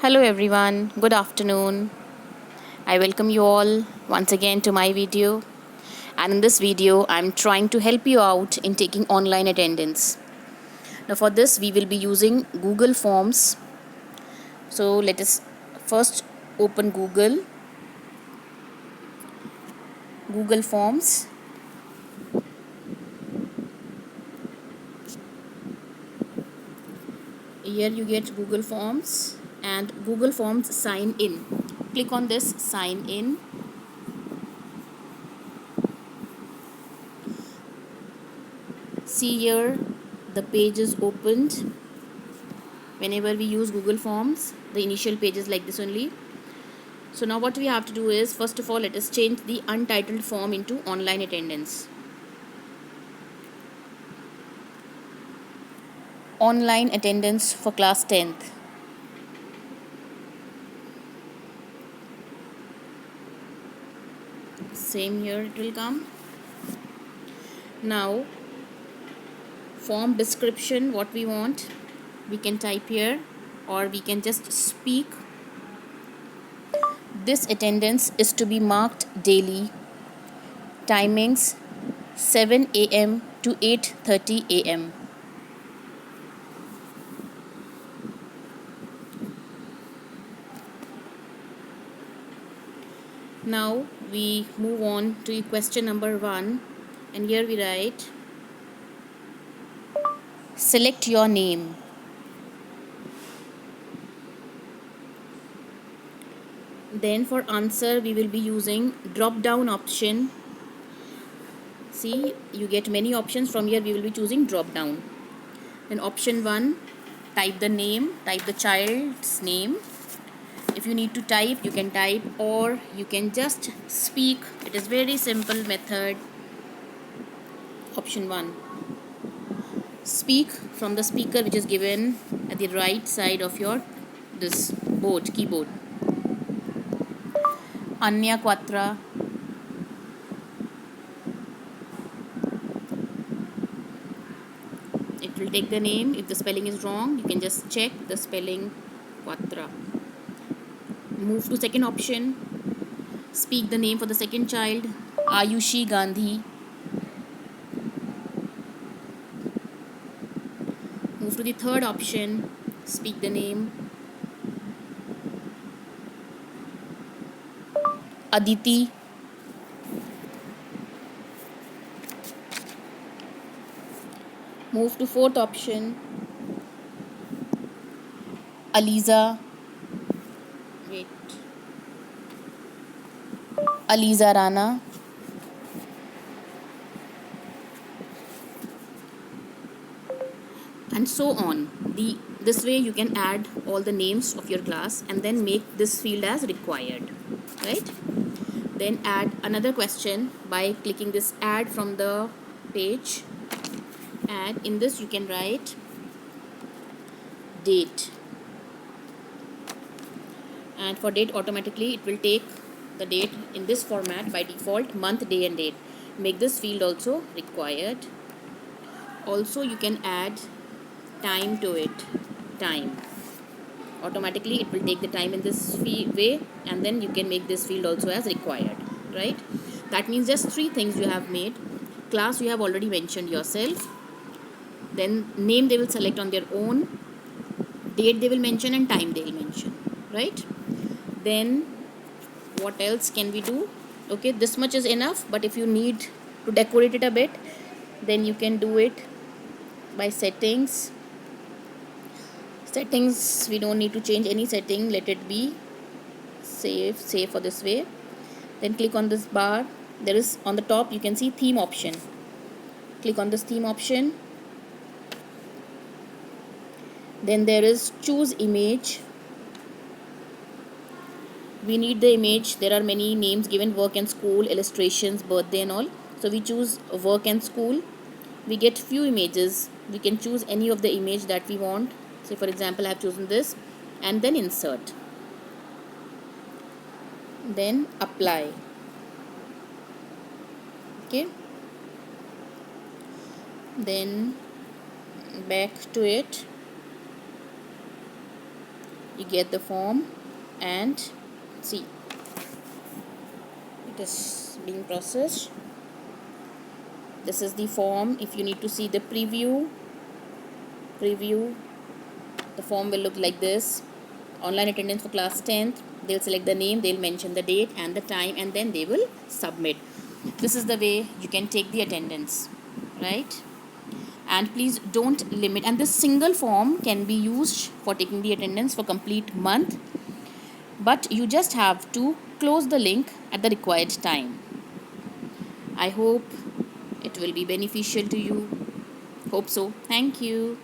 Hello everyone, good afternoon. I welcome you all once again to my video. And in this video, I'm trying to help you out in taking online attendance. Now, for this, we will be using Google Forms. So, let us first open Google Forms. Here you get Google Forms and Google Forms sign in. Click on this sign in. See here, the page is opened. Whenever we use Google Forms, the initial page is like this only. So now what we have to do is, first of all, let us change the untitled form into online attendance. Online attendance for class 10th. Same here it will come. Now, form description, what we want, we can type here or we can just speak. This attendance is to be marked daily. Timings 7 a.m. to 8:30 a.m. Now we move on to question number 1, and here we write, select your name. Then for answer we will be using drop down option. See, you get many options. From here we will be choosing drop down. Then option 1, type the name, type the child's name. If you need to type, you can type, or you can just speak. It is very simple method. Option 1, speak from the speaker which is given at the right side of your this keyboard. Anya Quatra. It will take the name. If the spelling is wrong, you can just check the spelling Quatra. Move to second option. Speak the name for the second child, Ayushi Gandhi. Move to the third option. Speak the name, Aditi. Move to fourth option, Aliza. Wait. Aliza Rana. And so on. This way you can add all the names of your class and then make this field as required, right? Then add another question by clicking this add from the page, and in this you can write date, and for date automatically it will take the date in this format by default, month, day and date. Make this field also required. Also you can add time to it, time. Automatically it will take the time in this way, and then you can make this field also as required, right? That means just 3 things you have made. Class you have already mentioned yourself, then name they will select on their own, date they will mention, and time they will mention, right? Then what else can we do? Okay, this much is enough, but if you need to decorate it a bit, then you can do it by settings. We don't need to change any setting, let it be save for this way. Then click on this bar. There is on the top you can see theme option. Click on this theme option. Then there is choose image. We need the image. There are many names given: work and school, illustrations, birthday and all. So we choose work and school. We get few images. We can choose any of the image that we want. Say for example I have chosen this, and then insert, then apply. Okay, then back to it. You get the form and see, it is being processed. This is the form. If you need to see the preview, the form will look like this. Online attendance for class 10th, they'll select the name, they'll mention the date and the time, and then they will submit. This is the way you can take the attendance, right? And please don't limit, and this single form can be used for taking the attendance for complete month, but you just have to close the link at the required time. I hope it will be beneficial to you. Hope so. Thank you.